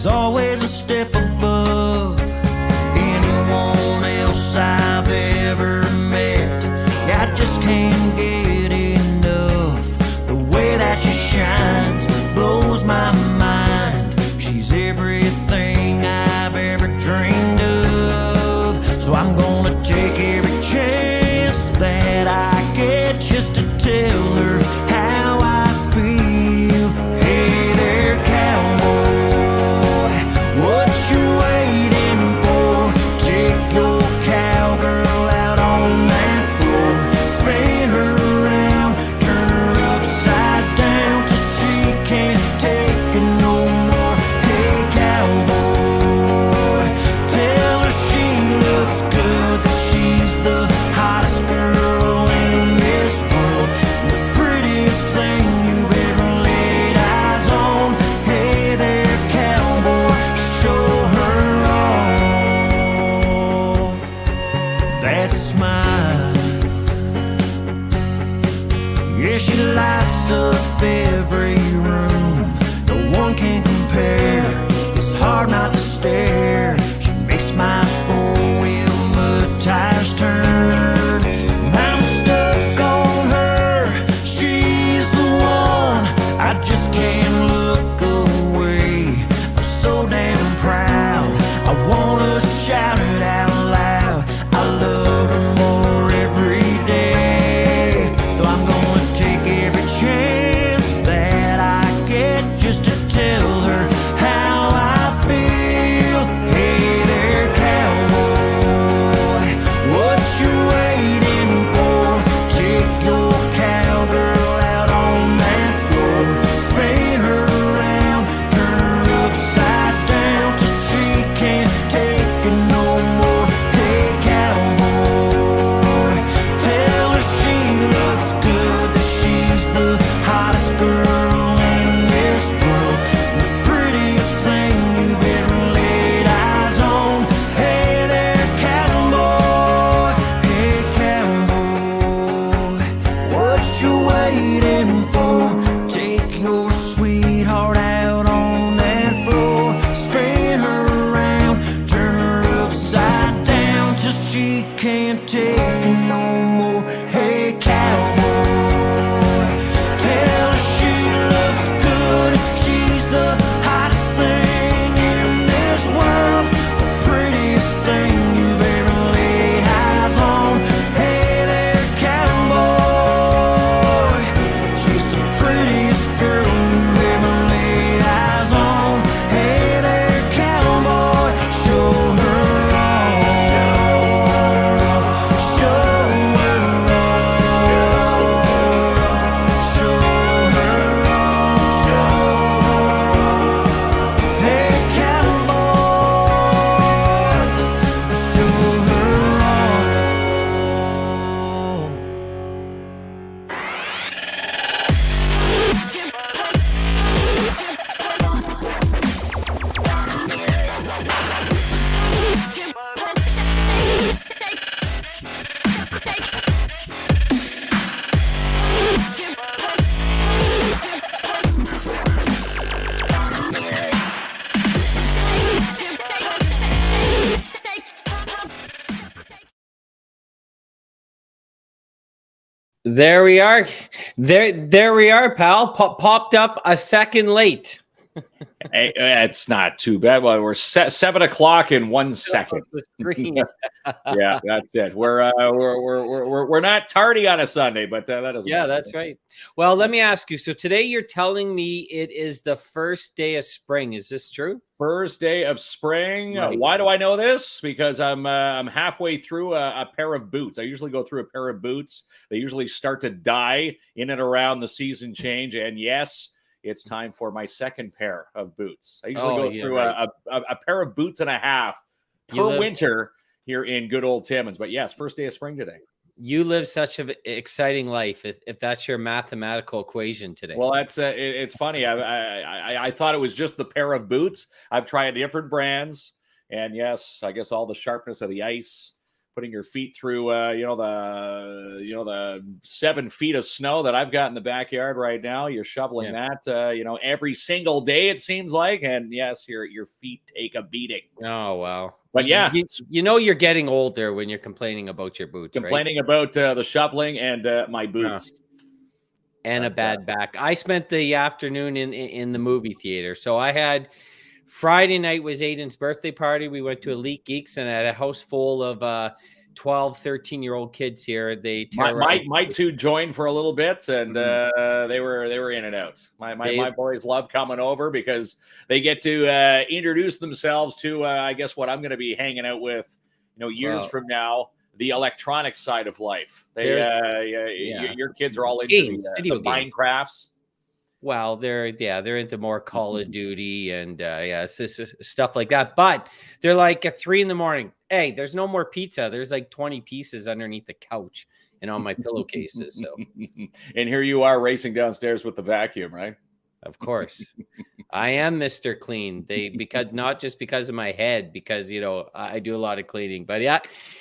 always a step above anyone else I've ever met. Yeah, I just can't get enough. The way that she shines blows my mind. She's everything I've ever dreamed of. So I'm gonna take every chance that I get just to tell her how I feel. Hey there, cowboy, what you waiting for? Take your cowgirl out on that floor, spin her around, turn her upside down till she can't take it no more. Hey cowboy, tell her she looks good, that she's the hottest girl in this world, the prettiest thing you've ever laid eyes on. Hey there, cowboy, show her off. That smile, yeah, she lights up every room. No one can compare. It's hard not to stare. She makes my four-wheel mud tires turn. I'm stuck on her. She's the one. I just can't look away. I'm so damn proud. I wanna shout it out loud. I love her more every day. So I'm gonna take every chance that I get just to tell her how I feel. Hey there, cowboy, what you waiting for? Take your cowgirl out on that floor, spin her around, turn her upside down till she can't take it no more. Hey cowboy, tell her she looks good, that she's the hottest girl in this world, the prettiest thing you've ever laid eyes on. Hey there, cowboy, hey cowboy, what you waiting for? Take your sweetheart out on that floor, spin her around, turn her upside down till she can't take it no more. Hey cowboy, tell her she looks good, she's the hottest thing in this world, the prettiest thing you've ever laid eyes on. Hey there, cowboy, she's the prettiest girl you've ever laid eyes on. Hey there, cowboy, show her off. Show her off. Show her off. Show her off. Show her off. Hey cowboy, show her There we are. There we are, pal. Popped up a second late. Hey, it's not too bad. Well, we're 7 o'clock in 1 second. The screen. Yeah, that's it. We're not tardy on a Sunday, but that doesn't. Yeah, matter. that's right. Well, let me ask you. So today you're telling me it is the first day of spring. Is this true? First day of spring. Right. Why do I know this? Because I'm halfway through a pair of boots. I usually go through a pair of boots. They usually start to die in and around the season change. And yes, it's time for my second pair of boots. I usually go through a pair of boots and a half per winter here in good old Timmins. But yes, first day of spring today. You live such an exciting life if that's your mathematical equation today. Well, that's it's funny. I thought it was just the pair of boots. I've tried different brands, and yes, I guess all the sharpness of the ice putting your feet through, the 7 feet of snow that I've got in the backyard right now. You're shoveling that, every single day, it seems like. And yes, your feet take a beating. Oh, wow. But yeah, you're getting older when you're complaining about your boots, complaining about the shoveling and my boots. And a bad back. I spent the afternoon in the movie theater. So I had Friday night was Aiden's birthday party. We went to Elite Geeks and had a house full of 12, 13-year-old kids here. They my two joined for a little bit, and they were in and out. My boys love coming over because they get to introduce themselves to I guess what I'm going to be hanging out with, years from now. The electronic side of life. Your kids are all into the Minecrafts. Well, they're into more Call of Duty and stuff like that. But they're like at 3 a.m. Hey, there's no more pizza. There's like 20 pieces underneath the couch and on my pillowcases. So, and here you are racing downstairs with the vacuum, right? Of course, I am Mr. Clean. Not just because of my head, because I do a lot of cleaning. But yeah,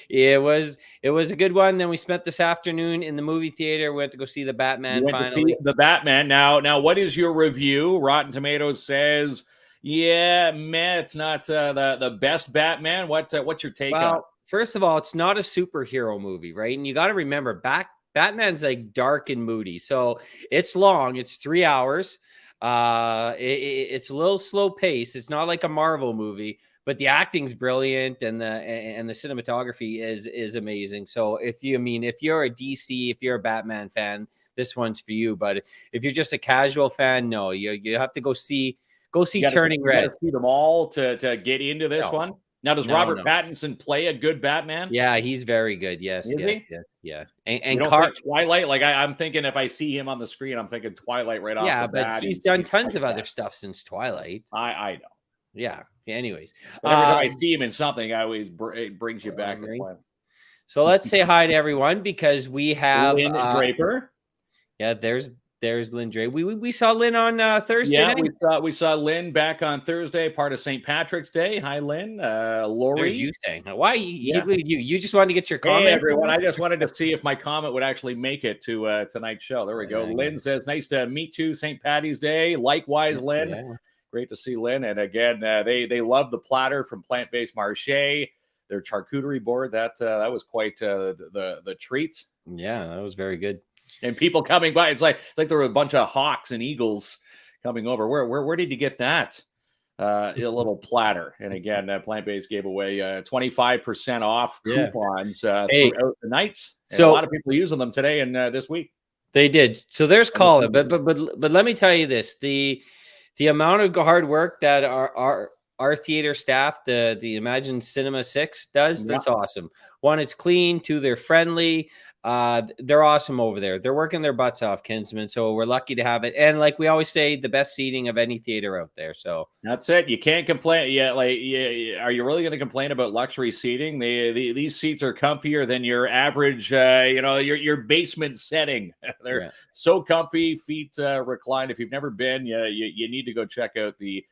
it was a good one. Then we spent this afternoon in the movie theater. We went to go see the Batman. Finally, the Batman. Now, what is your review? Rotten Tomatoes says, it's not the best Batman. What's your take on it? First of all, it's not a superhero movie, right? And you got to remember, Batman's like dark and moody, so it's long. It's 3 hours. It's a little slow pace. It's not like a Marvel movie, but the acting's brilliant and the cinematography is amazing. So if you're a DC, if you're a Batman fan, this one's for you. But if you're just a casual fan, no, you have to go see Turning Red. You gotta see them all to get into this one. Now, does Robert Pattinson play a good Batman? Yeah, he's very good. Yes, yeah. And Twilight. Like I'm thinking, if I see him on the screen, I'm thinking Twilight right off. Yeah, the bat. But he's done tons of other stuff since Twilight. I know. Yeah. Anyways, but every time I see him in something, it brings you back to Twilight. So let's say hi to everyone because we have Lynn Draper. Yeah, there's Lynn Draper. We saw Lynn on Thursday. Yeah, night. we saw Lynn back on Thursday, part of St. Patrick's Day. Hi, Lynn. Lori. There's you saying why you just wanted to get your comment. Hey, everyone. I just wanted to see if my comment would actually make it to tonight's show. There we go. Lynn says, "Nice to meet you, St. Patty's Day." Likewise, Lynn. Yeah. Great to see Lynn. And again, they love the platter from Plant Based Marché. Their charcuterie board that was quite the treat. Yeah, that was very good. And people coming by, it's like there were a bunch of hawks and eagles coming over. Where did you get that? A little platter. And again, Plant Based gave away 25% off coupons throughout the nights. And so a lot of people using them today and this week. They did. So there's Colin, but let me tell you this: the amount of hard work that our theater staff, the Imagine Cinema 6 does, that's awesome. One, it's clean. Two, they're friendly. They're awesome over there. They're working their butts off, Kinsman. So we're lucky to have it. And like we always say, the best seating of any theater out there. So that's it. You can't complain. Are you really going to complain about luxury seating? These seats are comfier than your average, your basement setting. They're so comfy, feet reclined. If you've never been, you need to go check out the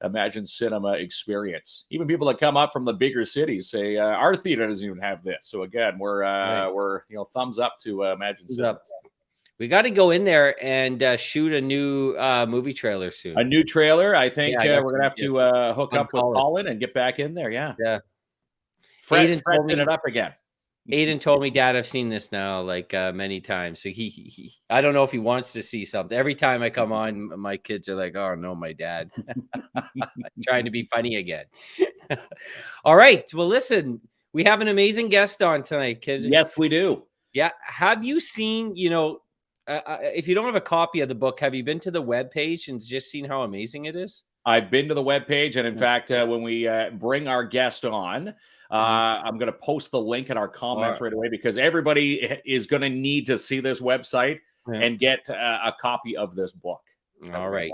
Imagine Cinema experience. Even people that come up from the bigger cities say our theater doesn't even have this. So again, we're thumbs up to Imagine Cinema. We got to go in there and shoot a new movie trailer soon. A new trailer. I think we're gonna have to hook up with Colin and get back in there. Yeah. Fred setting it up again. Aiden told me, Dad, I've seen this now like many times. So he I don't know if he wants to see something. Every time I come on, my kids are like, "Oh no, my dad," trying to be funny again. All right. Well, listen, we have an amazing guest on tonight, kids. Yes, we do. Yeah. Have you seen? If you don't have a copy of the book, have you been to the webpage and just seen how amazing it is? I've been to the webpage, and in fact, when we bring our guest on. I'm going to post the link in our comments right away because everybody is going to need to see this website and get a copy of this book. All right.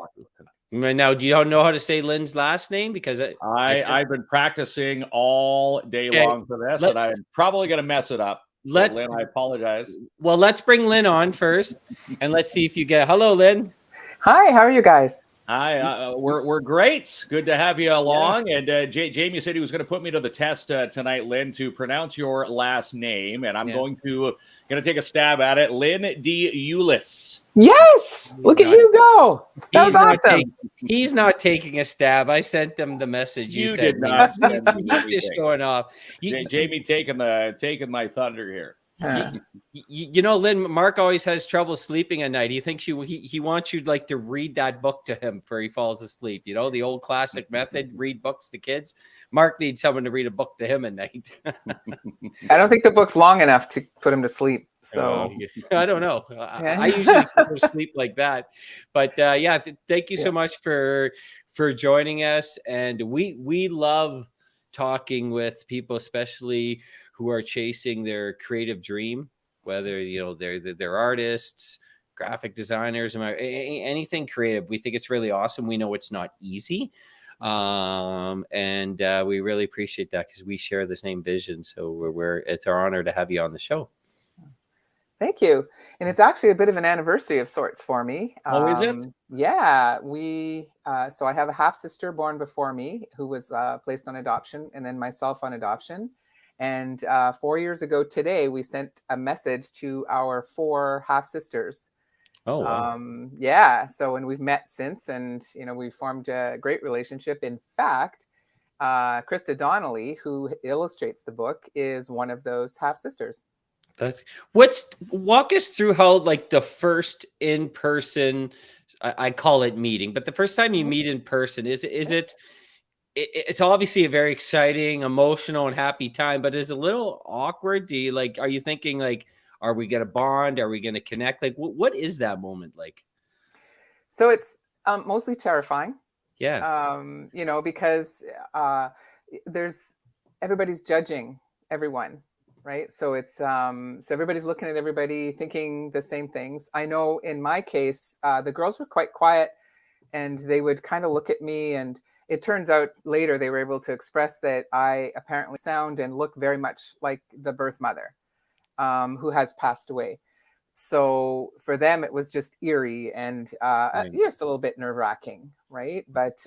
Now, do you know how to say Lynn's last name? Because I've been practicing all day long for this, and I'm probably going to mess it up. Lynn, I apologize. Well, let's bring Lynn on first, and let's see if you get. Hello, Lynn. Hi, how are you guys? We're great. Good to have you along. And Jamie said he was going to put me to the test tonight, Lynn, to pronounce your last name, and I'm going to take a stab at it. Lynn Deiulis. Yes, look at you go. That was awesome. He's not taking a stab. I sent them the message. You did not. He's just showing off. Jamie taking my thunder here. You know, Lynn, Mark always has trouble sleeping at night. He thinks he wants you like to read that book to him before he falls asleep. You know, the old classic method, read books to kids. Mark needs someone to read a book to him at night. I don't think the book's long enough to put him to sleep. So I don't know. I usually go to sleep like that. But thank you so much for joining us. And we love talking with people, especially who are chasing their creative dream, whether they're artists, graphic designers, anything creative. We think it's really awesome. We know it's not easy. And we really appreciate that because we share the same vision. So it's our honor to have you on the show. Thank you. And it's actually a bit of an anniversary of sorts for me. Oh, is it? Yeah. So I have a half sister born before me who was placed on adoption, and then myself on adoption. And 4 years ago today, we sent a message to our 4 half sisters. Oh, wow. So, and we've met since, and, we formed a great relationship. In fact, Krista Donnelly, who illustrates the book, is one of those half sisters. Walk us through how, like, the first in-person, I call it meeting, but the first time you meet in person, it's obviously a very exciting, emotional, and happy time, but is it a little awkward? Are you thinking like, are we going to bond? Are we going to connect? Like, what is that moment like? So it's mostly terrifying. Yeah. Because everybody's judging everyone. Right. So it's so everybody's looking at everybody thinking the same things. I know in my case, the girls were quite quiet and they would kind of look at me. And it turns out later they were able to express that I apparently sound and look very much like the birth mother who has passed away. So for them, it was just eerie and just a little bit nerve wracking. Right. But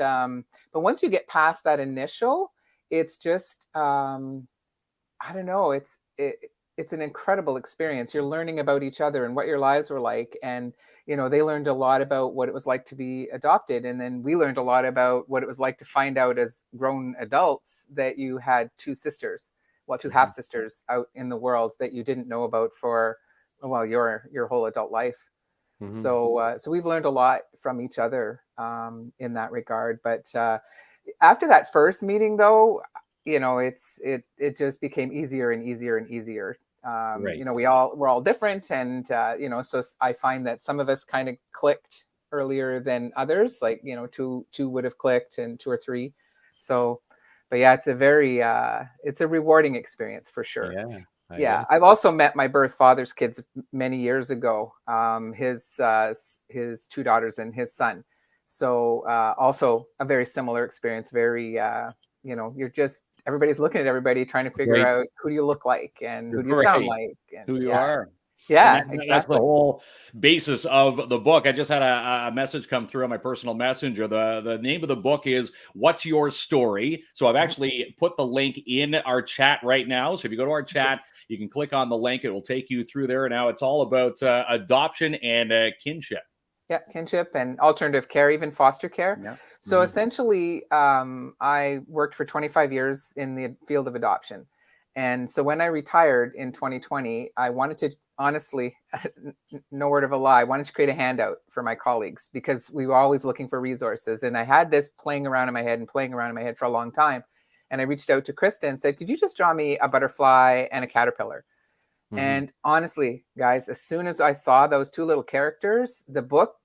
once you get past that initial, it's just I don't know. It's an incredible experience. You're learning about each other and what your lives were like. And, they learned a lot about what it was like to be adopted. And then we learned a lot about what it was like to find out as grown adults that you had 2 sisters, two half sisters out in the world that you didn't know about for, your whole adult life. Mm-hmm. So we've learned a lot from each other in that regard. But after that first meeting, though, it just became easier and easier and easier. Right. We're all different. And, so I find that some of us kind of clicked earlier than others, like, 2 would have clicked and 2 or 3. So, but yeah, it's a rewarding experience for sure. Yeah. I've also met my birth father's kids many years ago, his 2 daughters and his son. So also a very similar experience, very, everybody's looking at everybody trying to figure out who do you look like and who do you sound like and who you are. Yeah, exactly. That's the whole basis of the book. I just had a message come through on my personal messenger. The name of the book is What's Your Story? So I've actually put the link in our chat right now. So if you go to our chat, you can click on the link. It will take you through there. Now it's all about adoption and kinship. Yeah, kinship and alternative care, even foster care. Yeah. So essentially, I worked for 25 years in the field of adoption. And so when I retired in 2020, I wanted to, honestly, no word of a lie, I wanted to create a handout for my colleagues because we were always looking for resources. And I had this playing around in my head for a long time. And I reached out to Krista and said, could you just draw me a butterfly and a caterpillar? And honestly, guys, as soon as I saw those 2 little characters, the book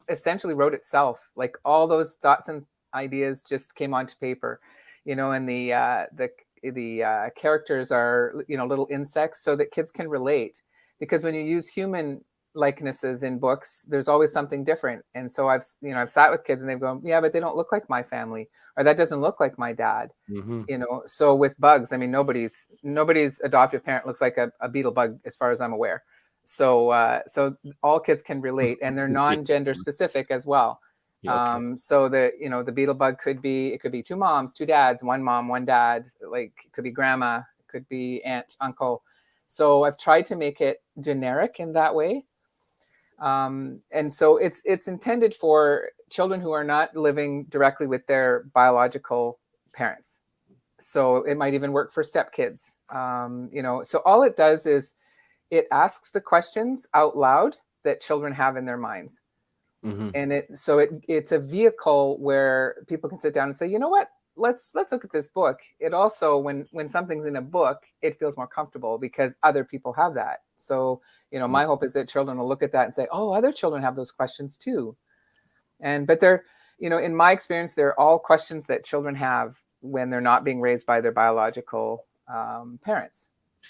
essentially wrote itself. Like all those thoughts and ideas just came onto paper, and the characters are, little insects so that kids can relate. Because when you use human likenesses in books, there's always something different. And so I've sat with kids and they've gone, yeah, but they don't look like my family, or that doesn't look like my dad. So with bugs, I mean, nobody's adoptive parent looks like a beetle bug as far as I'm aware. So all kids can relate, and they're non-gender specific as well. Okay. So the, the beetle bug could be 2 moms, 2 dads, 1 mom, 1 dad, like it could be grandma, it could be aunt, uncle. So I've tried to make it generic in that way. And so it's intended for children who are not living directly with their biological parents. So it might even work for stepkids. So all it does is it asks the questions out loud that children have in their minds. Mm-hmm. And it's a vehicle where people can sit down and say, you know what, let's look at this book. It also, when something's in a book, it feels more comfortable because other people have that. So, my hope is that children will look at that and say, oh, other children have those questions too. But they're, in my experience, they're all questions that children have when they're not being raised by their biological parents.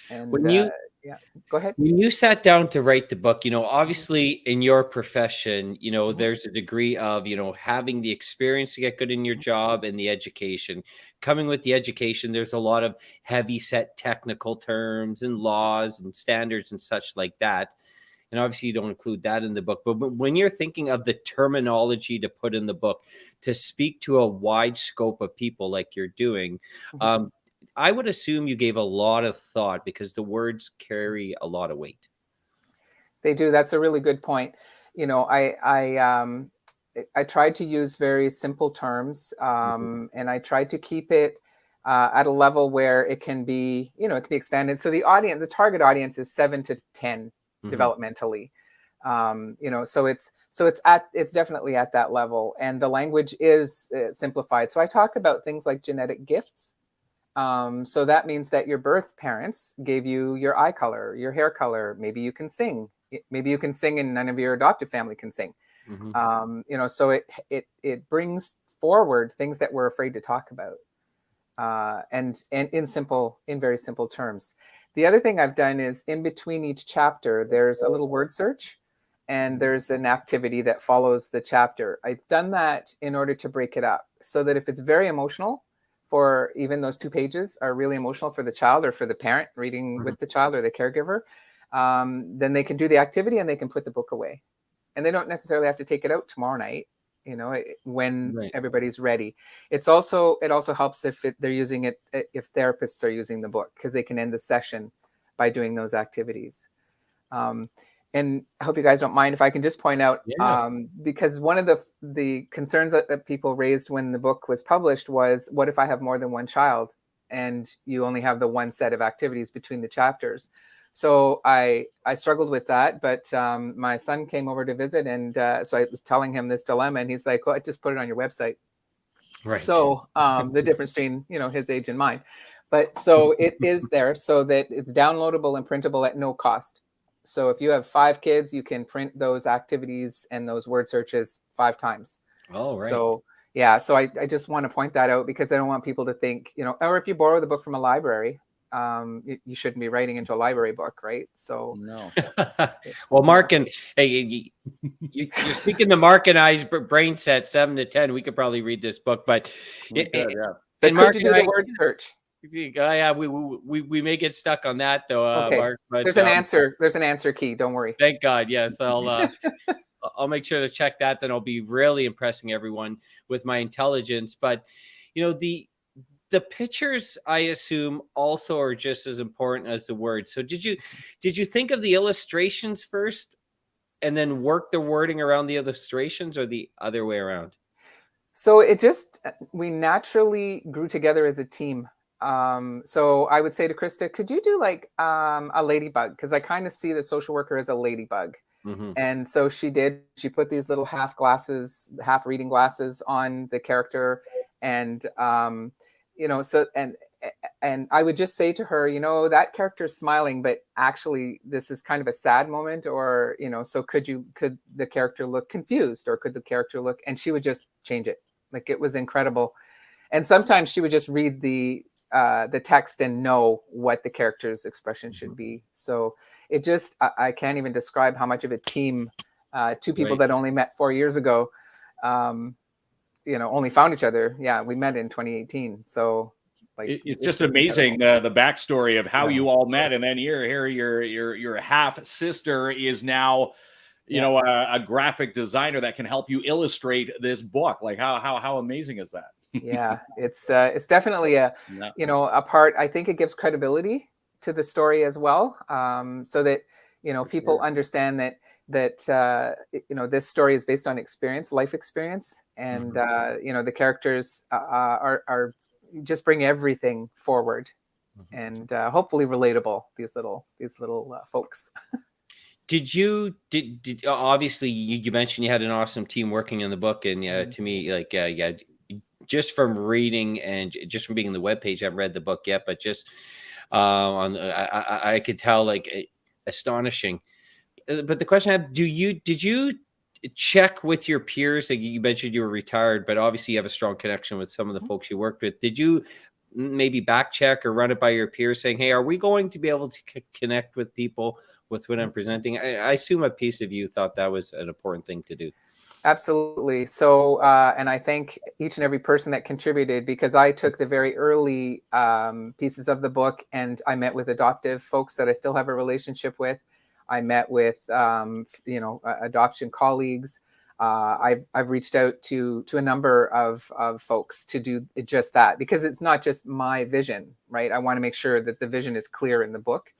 And When you yeah, go ahead. when you sat down to write the book, obviously in your profession, there's a degree of, having the experience to get good in your job and the education. Coming with the education, there's a lot of heavy set technical terms and laws and standards and such like that. And obviously you don't include that in the book, but when you're thinking of the terminology to put in the book to speak to a wide scope of people like you're doing, I would assume you gave a lot of thought because the words carry a lot of weight. They do. That's a really good point. I tried to use very simple terms, and I tried to keep it at a level where it can be, it can be expanded. So the target audience is 7 to 10 developmentally. So it's definitely at that level, and the language is simplified. So I talk about things like genetic gifts. So that means that your birth parents gave you your eye color, your hair color. Maybe you can sing. Maybe you can sing and none of your adoptive family can sing. So it brings forward things that we're afraid to talk about, and in very simple terms. The other thing I've done is in between each chapter, there's a little word search and there's an activity that follows the chapter. I've done that in order to break it up so that if it's very emotional, for even those 2 pages are really emotional for the child or for the parent reading with the child or the caregiver, then they can do the activity and they can put the book away. And they don't necessarily have to take it out tomorrow night, when everybody's ready. It also helps if they're using it, if therapists are using the book, because they can end the session by doing those activities. And I hope you guys don't mind if I can just point out, because one of the concerns that people raised when the book was published was, what if I have more than one child and you only have the one set of activities between the chapters? So I struggled with that, but my son came over to visit, and so I was telling him this dilemma, and he's like, well, I just put it on your website. Right. So the difference between, his age and mine. But so it is there so that it's downloadable and printable at no cost. So if you have 5 kids, you can print those activities and those word searches 5 times. Oh, right. So yeah, so I just want to point that out because I don't want people to think, or if you borrow the book from a library, you shouldn't be writing into a library book, right? So no. Well, Mark, and hey, you're speaking to Mark and I's brain set 7 to 10. We could probably read this book, but But and Mark, you do the word search. Yeah, we may get stuck on that though, okay. Mark. But there's an answer. There's an answer key. Don't worry. Thank God. Yes, I'll make sure to check that. Then I'll be really impressing everyone with my intelligence. But the pictures, I assume, also are just as important as the words. So did you think of the illustrations first, and then work the wording around the illustrations, or the other way around? So we naturally grew together as a team. So I would say to Krista, could you do like a ladybug? Because I kind of see the social worker as a ladybug. And so she put these little half reading glasses on the character. And, and I would just say to her, that character's smiling, but actually this is kind of a sad moment, or, so could the character look confused, or could the character look, and she would just change it. Like, it was incredible. And sometimes she would just read the text and know what the character's expression should be. So it just, I can't even describe how much of a team, 2 people that only met 4 years ago, only found each other. Yeah, we met in 2018. So it's just amazing the backstory of how you all met, and then your half sister is now a graphic designer that can help you illustrate this book. Like how amazing is that? Yeah, it's definitely a a part. I think it gives credibility to the story as well, so that people understand that this story is based on experience, life experience, and the characters are just bring everything forward, and hopefully relatable. These little folks. Did obviously you mentioned you had an awesome team working on the book, and to me, like just from reading and just from being on the webpage, I haven't read the book yet, but just I could tell, like, astonishing. But the question I have, did you check with your peers? Like, you mentioned you were retired, but obviously you have a strong connection with some of the folks you worked with. Did you maybe back check or run it by your peers saying, hey, are we going to be able to connect with people with what I'm presenting? I assume a piece of you thought that was an important thing to do. Absolutely. So, and I thank each and every person that contributed, because I took the very early pieces of the book, and I met with adoptive folks that I still have a relationship with. I met with, adoption colleagues. I've reached out to a number of folks to do just that, because it's not just my vision, right? I want to make sure that the vision is clear in the book.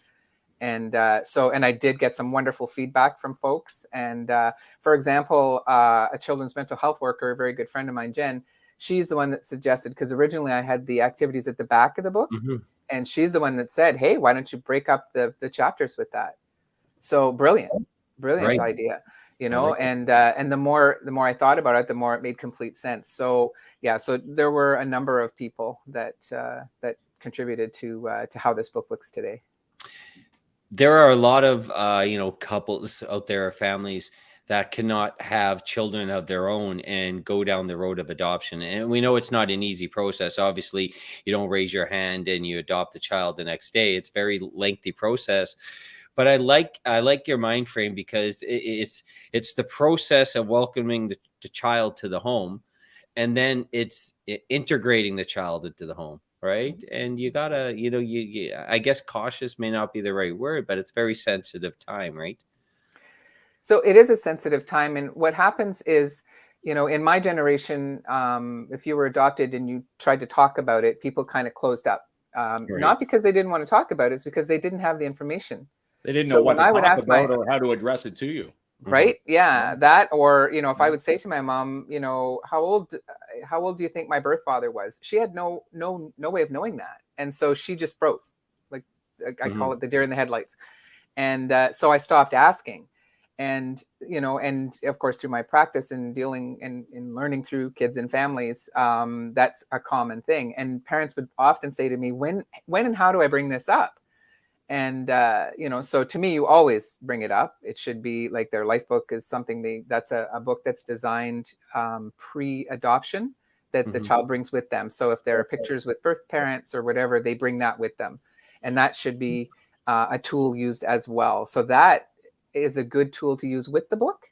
And I did get some wonderful feedback from folks. And for example, a children's mental health worker, a very good friend of mine, Jen, she's the one that suggested, because originally I had the activities at the back of the book, and she's the one that said, hey, why don't you break up the chapters with that? So brilliant right. idea, and the more I thought about it, the more it made complete sense. So yeah, so there were a number of people that contributed to how this book looks today. There are a lot of couples out there, families that cannot have children of their own and go down the road of adoption. And we know it's not an easy process. Obviously, you don't raise your hand and you adopt the child the next day. It's a very lengthy process. But I like your mind frame, because it's the process of welcoming the child to the home, and then it's integrating the child into the home. Right. And you gotta, I guess cautious may not be the right word, but it's very sensitive time, right? So it is a sensitive time. And what happens is, in my generation, if you were adopted and you tried to talk about it, people kind of closed up. Right. Not because they didn't want to talk about it, it's because they didn't have the information. They didn't know what to talk about or how to address it to you. Right. Yeah. That, or, if I would say to my mom, how old do you think my birth father was? She had no way of knowing that. And so she just froze. Like I call it the deer in the headlights. And so I stopped asking. And, and of course, through my practice and dealing and learning through kids and families, that's a common thing. And parents would often say to me, when and how do I bring this up? And, so to me, you always bring it up. It should be like their life book is something that's a book that's designed pre-adoption that the child brings with them. So if there are pictures with birth parents or whatever, they bring that with them. And that should be a tool used as well. So that is a good tool to use with the book,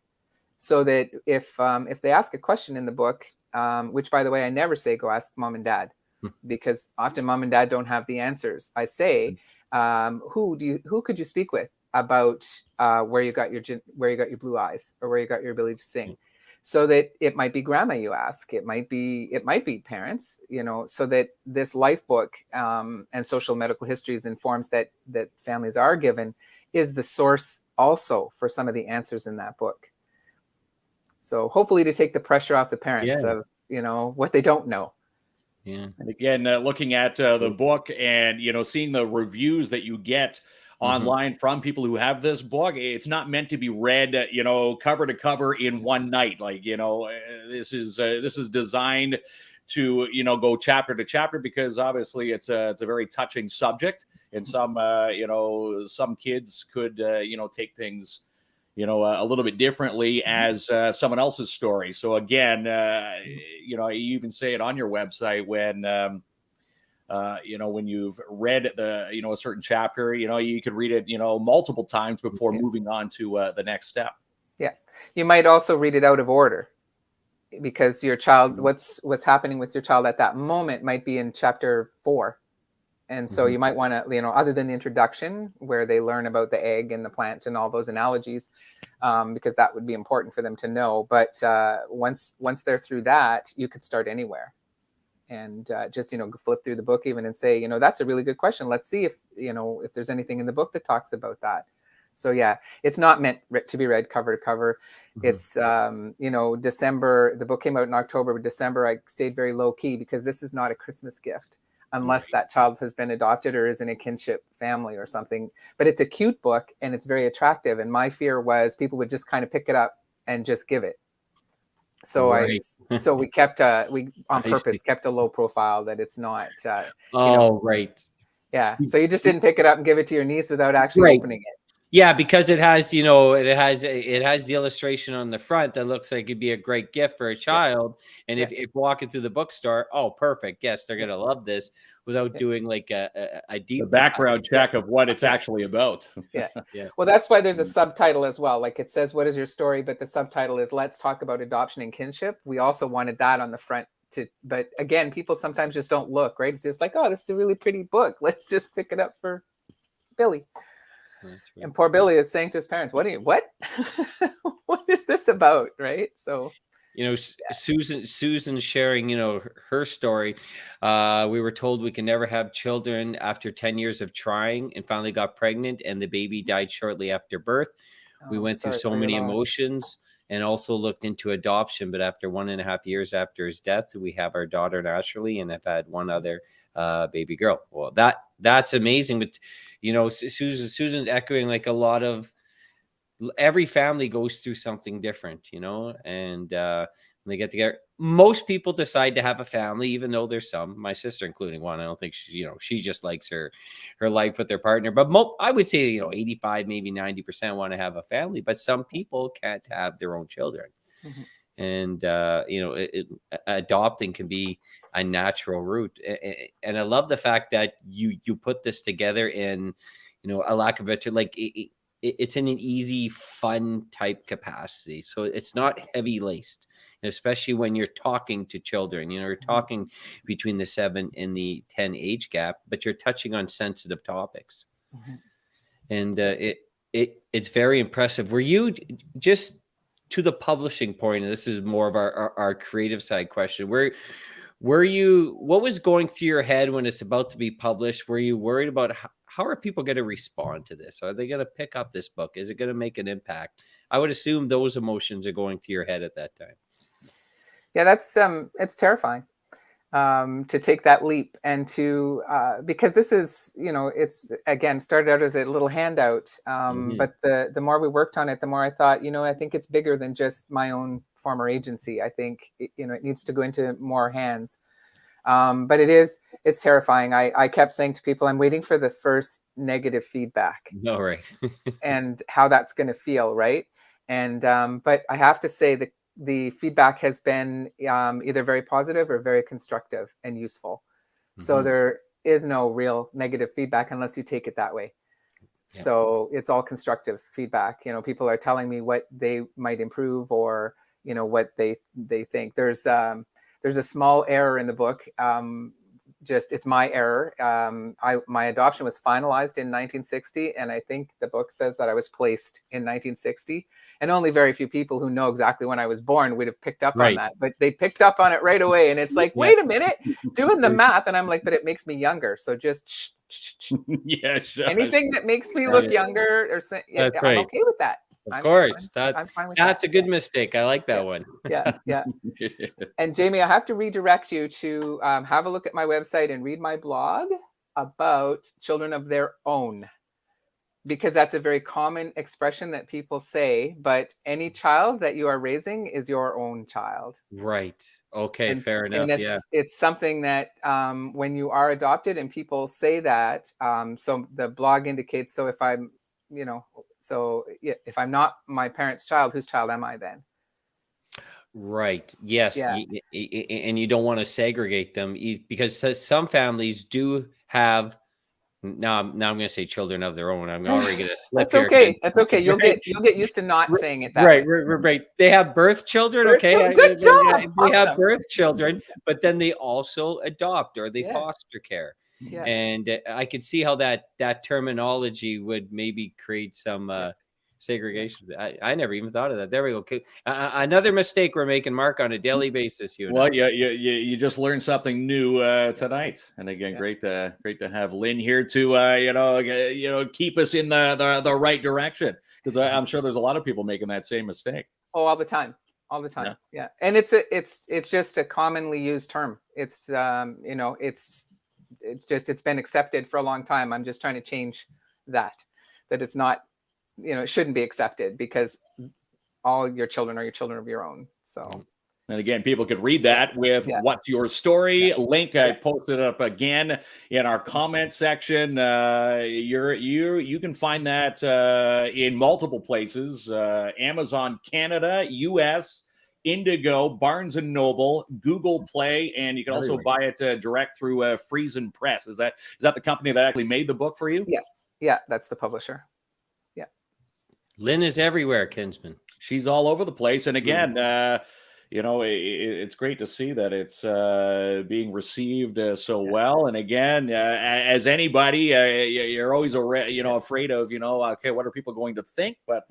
so that if they ask a question in the book, which, by the way, I never say go ask mom and dad, because often mom and dad don't have the answers. I say, who could you speak with about where you got your blue eyes, or where you got your ability to sing? So that it might be grandma you ask, it might be parents, so that this life book and social medical histories and forms that families are given is the source also for some of the answers in that book. So hopefully to take the pressure off the parents of what they don't know. Yeah. And again, looking at the book and, seeing the reviews that you get online from people who have this book, it's not meant to be read, cover to cover in one night. Like, this is designed to, go chapter to chapter, because obviously it's a very touching subject, and some kids could, take things, a little bit differently as someone else's story. So again, you even say it on your website when you've read a certain chapter, you could read it, multiple times before moving on to the next step. Yeah. You might also read it out of order, because your child, what's happening with your child at that moment might be in chapter 4. And so you might want to, other than the introduction where they learn about the egg and the plant and all those analogies, because that would be important for them to know. But once they're through that, you could start anywhere. And just, flip through the book even and say, that's a really good question. Let's see if there's anything in the book that talks about that. So yeah, it's not meant to be read cover to cover. It's, December, the book came out in October, but December, I stayed very low key because this is not a Christmas gift unless that child has been adopted or is in a kinship family or something. But it's a cute book and it's very attractive. And my fear was people would just kind of pick it up and just give it. So we kept, we on purpose kept a low profile that it's not, right. Yeah. So you just didn't pick it up and give it to your niece without actually opening it. Yeah, because it has, it has the illustration on the front that looks like it'd be a great gift for a child. And if walking through the bookstore, oh, perfect. Yes, they're gonna love this without doing like a deep background check of what it's actually about. Yeah. Well, that's why there's a subtitle as well. Like it says, "What is your story?" But the subtitle is "Let's talk about adoption and kinship." We also wanted that on the front but again, people sometimes just don't look, right? It's just like, oh, this is a really pretty book. Let's just pick it up for Billy. Right. And poor Billy is saying to his parents, what what is this about? Right. So, Susan sharing, her story. We were told we can never have children after 10 years of trying and finally got pregnant and the baby died shortly after birth. We went through so many emotions and also looked into adoption. But after 1.5 years after his death, we have our daughter naturally and have had one other baby girl. Well, that's amazing. But, Susan's echoing like a lot of every family goes through something different, and when they get together, most people decide to have a family, even though there's some, my sister including one. I don't think she just likes her life with their partner, but I would say 85 maybe 90% want to have a family, but some people can't have their own children. And adopting can be a natural route. And I love the fact that you put this together in a lack of it, like it's in an easy, fun type capacity. So it's not heavy laced, especially when you're talking to children. You're talking between the 7 and the 10 age gap, but you're touching on sensitive topics. And it's very impressive. Were you just to the publishing point, and this is more of our creative side question, what was going through your head when it's about to be published? Were you worried about how are people going to respond to this? Are they going to pick up this book? Is it going to make an impact? I would assume those emotions are going through your head at that time. Yeah, that's it's terrifying to take that leap and to because this is, it's again started out as a little handout, but the more we worked on it, the more I thought, I think it's bigger than just my own former agency. I think it needs to go into more hands. But it's terrifying. I kept saying to people, I'm waiting for the first negative feedback. No, right. And how that's going to feel. Right. And, but I have to say that the feedback has been either very positive or very constructive and useful. So there is no real negative feedback unless you take it that way. Yeah. So it's all constructive feedback. People are telling me what they might improve or, what they think. There's a small error in the book. It's my error. My adoption was finalized in 1960, and I think the book says that I was placed in 1960. And only very few people who know exactly when I was born would have picked up on that. But they picked up on it right away, and it's like, wait a minute, doing the math, and I'm like, but it makes me younger. So just anything that makes me look younger, I'm okay with that. Of course, that's a good mistake. I like that one. Yeah. And Jamie, I have to redirect you to have a look at my website and read my blog about children of their own, because that's a very common expression that people say. But any child that you are raising is your own child. Right. Okay. Fair enough. And it's something that when you are adopted and people say that, so the blog indicates, so if I'm, so if I'm not my parents' child, whose child am I then? Right. Yes. Yeah. And you don't want to segregate them because some families do have. Now I'm going to say children of their own. I'm already going to. That's okay. That's okay. You'll get used to not saying it that way. Right. They have birth children. Okay. Good job. They have birth children, but then they also adopt or they foster care. Yes. And I could see how that terminology would maybe create some segregation. I never even thought of that. There we go. Okay. Another mistake we're making, Mark, on a daily basis. You and Well, I. you just learned something new tonight, and again, great to have Lynn here to keep us in the right direction, because I'm sure there's a lot of people making that same mistake. Oh, all the time. Yeah. And it's just a commonly used term. It's it's been accepted for a long time. I'm just trying to change that it's not, it shouldn't be accepted, because all your children are your children of your own. So. And again, people could read that with What's Your Story? Link, I posted it up again in our comment section. You can find that in multiple places: Amazon Canada, US, Indigo, Barnes and Noble, Google Play, and you can also buy it direct through Friesen Press. Is that the company that actually made the book for you? Yes. Yeah, that's the publisher. Yeah. Lynn is everywhere, Kinsman. She's all over the place, and again. It's great to see that it's being received so well. And again, as anybody, you're always afraid of, okay, what are people going to think? But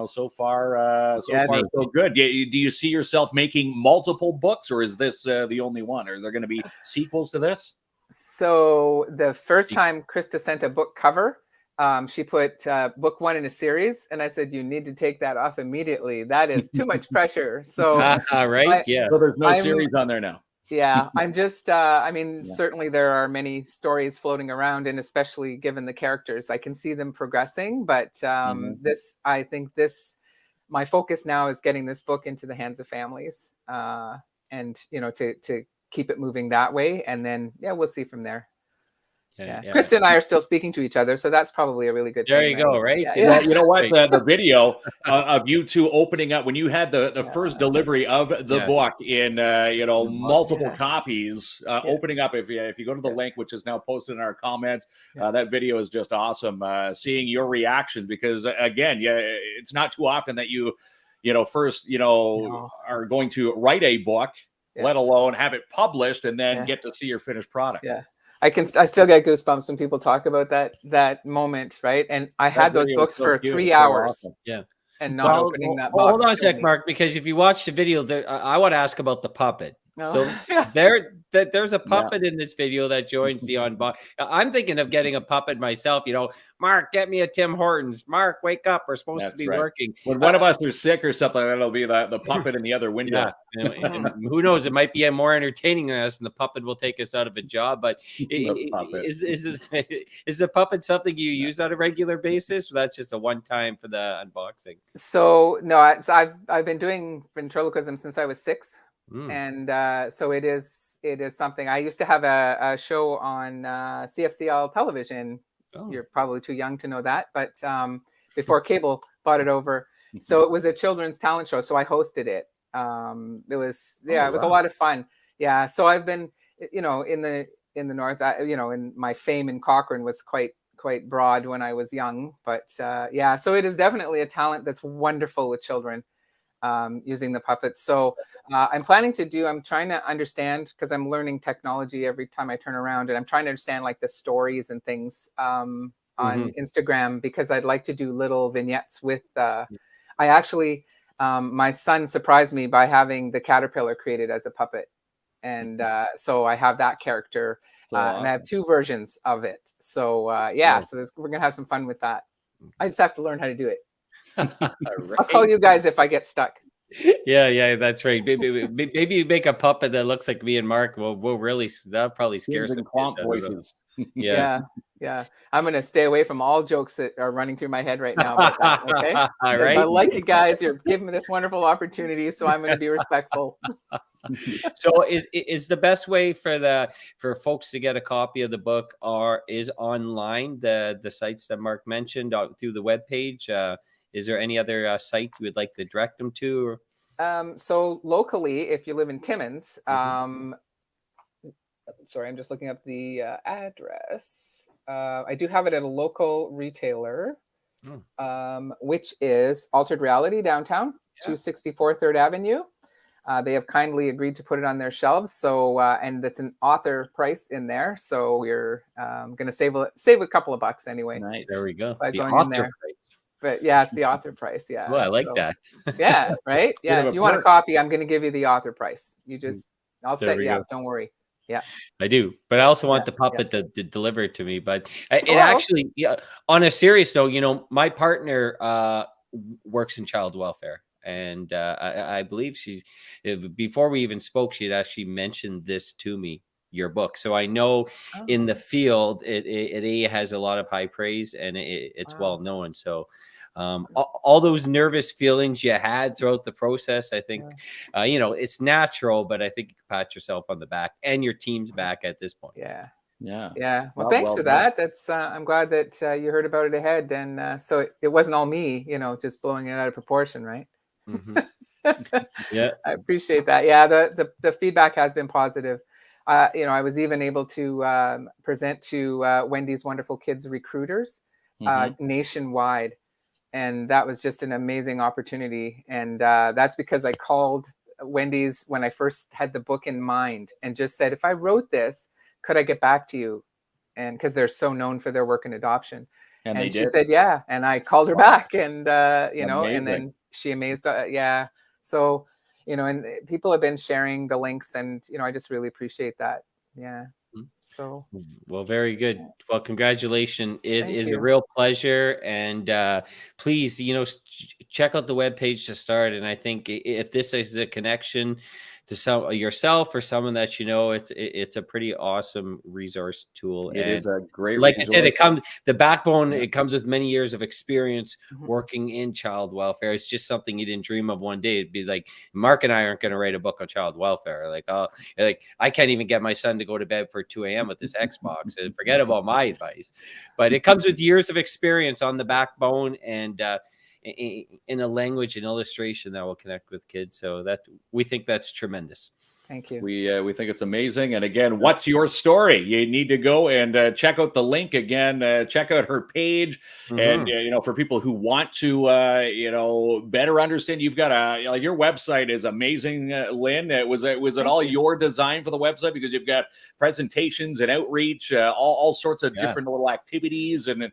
so far, so good. Do you see yourself making multiple books, or is this the only one? Are there going to be sequels to this? So the first time Krista sent a book cover, she put book 1 in a series, and I said, you need to take that off immediately. That is too much pressure. So right. So there's no series on there now. Yeah. I'm just, certainly there are many stories floating around, and especially given the characters, I can see them progressing. But I think my focus now is getting this book into the hands of families, and, to keep it moving that way. And then, we'll see from there. Yeah. Krista and I are still speaking to each other, so that's probably a really good thing. There you go, right? Yeah. Well, you know what? The video of you two opening up when you had the first delivery of the book in multiple copies, opening up. If you go to the link, which is now posted in our comments, that video is just awesome. Seeing your reactions, because again, it's not too often that you first are going to write a book, let alone have it published, and then get to see your finished product. Yeah. I still get goosebumps when people talk about that moment, right? And I had those books for 3 hours. Awesome. Yeah. And not opening that box. Hold on a sec, Mark, because if you watch the video, I want to ask about the puppet. So there's a puppet in this video that joins the unbox. I'm thinking of getting a puppet myself. Mark, get me a Tim Hortons. Mark, wake up. We're supposed to be working. When one of us are sick or something, that'll be the puppet in the other window. And who knows? It might be more entertaining than us, and the puppet will take us out of a job. But is the puppet something you use on a regular basis? Or that's just a one-time for the unboxing? So no, I've been doing ventriloquism since I was 6. And so it is something. I used to have a show on CFCL television. You're probably too young to know that, but before cable bought it over. So it was a children's talent show. So I hosted it. It was it was a lot of fun. Yeah. So I've been in the north. In my fame in Cochrane was quite broad when I was young. But so it is definitely a talent that's wonderful with children. Using the puppets. So I'm trying to understand, because I'm learning technology every time I turn around, and I'm trying to understand like the stories and things on Instagram, because I'd like to do little vignettes with, I actually, my son surprised me by having the caterpillar created as a puppet. And so I have that character, and I have 2 versions of it. So so we're going to have some fun with that. I just have to learn how to do it. I'll call you guys if I get stuck. Yeah, that's right. Maybe you make a puppet that looks like me and Mark. We'll really, that'll probably scare some voices. Yeah. I'm gonna stay away from all jokes that are running through my head right now about that. Okay. All right. I like you guys. You're giving me this wonderful opportunity, so I'm gonna be respectful. So is the best way for folks to get a copy of the book is online, the sites that Mark mentioned through the webpage? Is there any other site you would like to direct them to? So locally, if you live in Timmins, sorry, I'm just looking up the address. I do have it at a local retailer, which is Altered Reality downtown, 264 3rd Avenue. They have kindly agreed to put it on their shelves. So, and it's an author price in there. So we're going to save a couple of bucks anyway. Nice. There we go. By The going in author there. price. But yeah, it's the author price. Yeah. Oh, I like So, that. Yeah. Right. Bit Yeah. of a If you want a perk. copy, I'm going to give you the author price. I'll There set we you go. up. Don't worry. Yeah. I do, but I also want Yeah, the puppet to deliver it to me. But it Oh, actually, yeah. On a serious note, my partner works in child welfare, and I believe before we even spoke, she had actually mentioned this to me, your book. So I know in the field, it has a lot of high praise, and it's Wow. well known. So. All those nervous feelings you had throughout the process, I think, it's natural, but I think you can pat yourself on the back and your team's back at this point. Yeah. Yeah. Yeah. Well, Well, thanks well for done. that. That's I'm glad that you heard about it ahead. And so it wasn't all me, just blowing it out of proportion, right? Mhm. Yeah. I appreciate that. Yeah, the feedback has been positive. I was even able to present to Wendy's Wonderful Kids recruiters Mhm. nationwide, and that was just an amazing opportunity. And that's because I called Wendy's when I first had the book in mind and just said, if I wrote this, could I get back to you? And because they're so known for their work in adoption. And they And she did. said, yeah. And I called her Wow. back, and and Amazing. then she amazed. Yeah. So, and people have been sharing the links, and I just really appreciate that. Yeah. Mhm. So, Well, very good. Well, congratulations. It Thank is a you. real pleasure. And please, check out the webpage to start. And I think if this is a connection to some yourself or someone that it's a pretty awesome resource tool. It And is a great like I said, resource. the backbone, Yeah. it comes with many years of experience Mhm. working in child welfare. It's just something you didn't dream of one day. It'd be like, Mark and I aren't going to write a book on child welfare. Like I can't even get my son to go to bed for 2 a.m. with this Xbox, and forget about my advice. But it comes with years of experience on the backbone, and in a language and illustration that will connect with kids. So we think that's tremendous. Thank you. We think it's amazing. And again, what's your story? You need to go and check out the link again. Check out her page, and for people who want to better understand, you've got your website is amazing, Lynn. Was it all your design for the website, because you've got presentations and outreach, all sorts of different little activities, and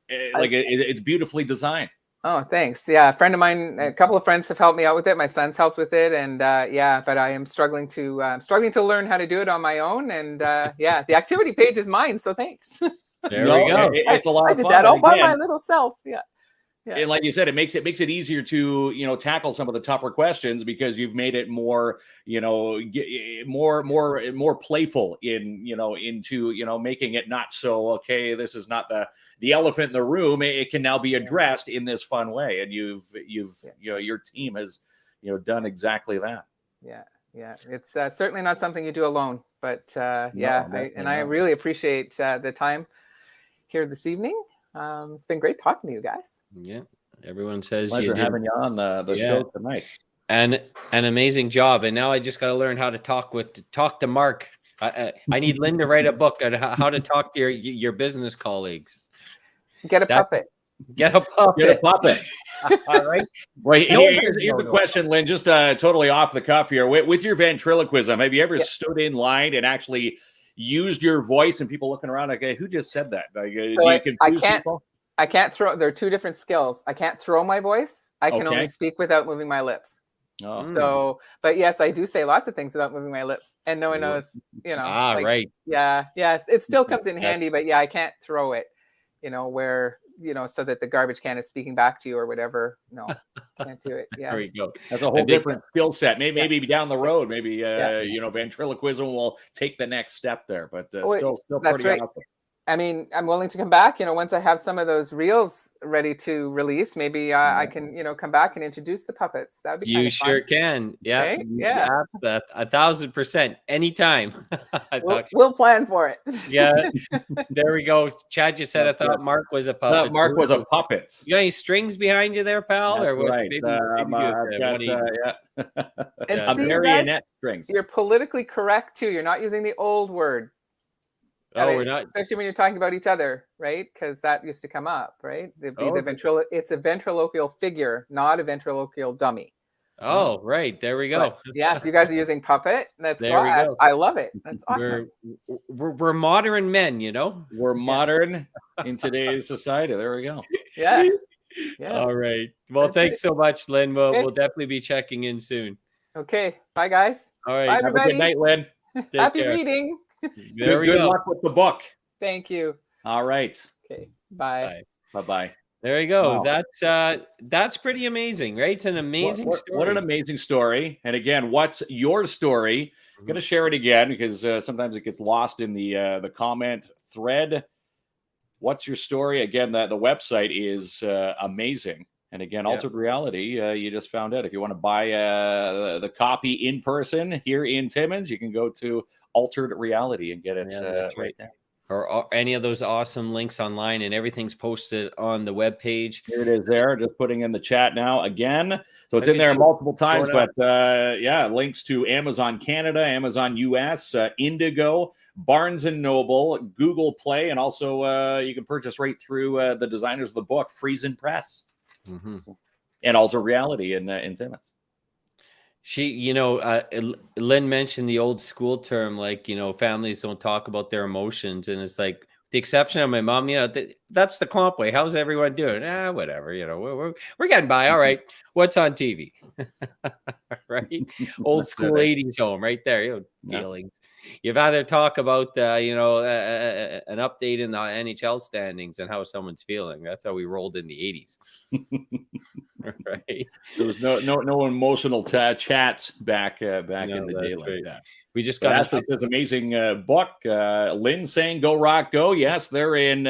it's beautifully designed. Oh, thanks. Yeah, a friend of mine, a couple of friends have helped me out with it. My son's helped with it, and but I am struggling to learn how to do it on my own. And the activity page is mine, so thanks. There we go. It's a lot I of did fun. that all And by again, my little self. Yeah. and like you said, it makes it easier to tackle some of the tougher questions, because you've made it more more playful into making it not so, okay, this is not the elephant in the room. It can now be addressed in this fun way, and your team has done exactly that. Yeah. It's certainly not something you do alone, but I not. really appreciate the time here this evening. It's been great talking to you guys. Yeah. Everyone says Pleasure you did having you on the show tonight. an amazing job. And now I just got to learn how to talk to Mark. I need Lynn to write a book on how to talk to your business colleagues. Get a puppet. Get a puppet. Get a puppet. All right. Well, here's the question, Lynn, just totally off the cuff here. With your ventriloquism, have you ever stood in line and actually used your voice, and people looking around like, hey, who just said that? Like, do you confuse people? I can't throw. There are two different skills. I can't throw my voice. I can only speak without moving my lips. Oh. So, but yes, I do say lots of things without moving my lips, and no one knows. Right. Yeah. Yes, it still comes in handy, but I can't throw it. Where so that the garbage can is speaking back to you or whatever. No, can't do it. Yeah. There we go. That's a whole different skill set. Maybe down the road, maybe ventriloquism will take the next step there. But still that's pretty right. awesome. I mean, I'm willing to come back. Once I have some of those reels ready to release, maybe I can, come back and introduce the puppets. That'd be kind of fun. You sure can. Yeah. Right? Yeah. 1,000%. Anytime. We'll plan for it. Yeah. There we go. Chad just said, I thought Mark was a puppet. Mark was a puppet. You got any strings behind you there, pal? That's or what? right. And see, marionette strings. You're politically correct too. You're not using the old word. We're not. Especially when you're talking about each other, right? Because that used to come up, right? It's a ventriloquial figure, not a ventriloquial dummy. Oh, right. There we go. But yes, you guys are using Puppet. That's There we class. go. I love it. That's awesome. We're modern men, you know. We're modern in today's society. There we go. Yeah. Yeah. All right. Well, That's thanks it. so much, Lynn. We'll Okay. we'll definitely be checking in soon. Okay. Bye, guys. All right. Bye, Have a everybody. good night, Lynn. Take Happy care. reading. There we Good go. luck with the book. Thank you. All right. Okay. Bye. Bye. Bye-bye. There you go. Wow. That's pretty amazing, right? It's an amazing story. What an amazing story. And again, what's your story? I'm going to share it again because sometimes it gets lost in the comment thread. What's your story? Again, the website is amazing. And again, Altered Reality, you just found out. If you want to buy the copy in person here in Timmins, you can go to Altered Reality and get it right there. Or any of those awesome links online, and everything's posted on the webpage. Here it is there, just putting in the chat now again. So it's in there multiple times, but yeah, links to Amazon Canada, Amazon US, Indigo, Barnes & Noble, Google Play, and also you can purchase right through the designers of the book, Friesen Press, and Altered Reality in Timmins. Lynn mentioned the old school term, like, families don't talk about their emotions. And it's like, the exception of my mom, that's the Klomp way. How's everyone doing? Whatever, we're getting by. All right. What's on TV? Right. Old school 80s home right there. Feelings. You'd rather talk about, an update in the NHL standings and how someone's feeling. That's how we rolled in the 80s. Right. There was no emotional chats back in the day like that. We just got this amazing book. Lynn saying "Go Rock Go." Yes, they're in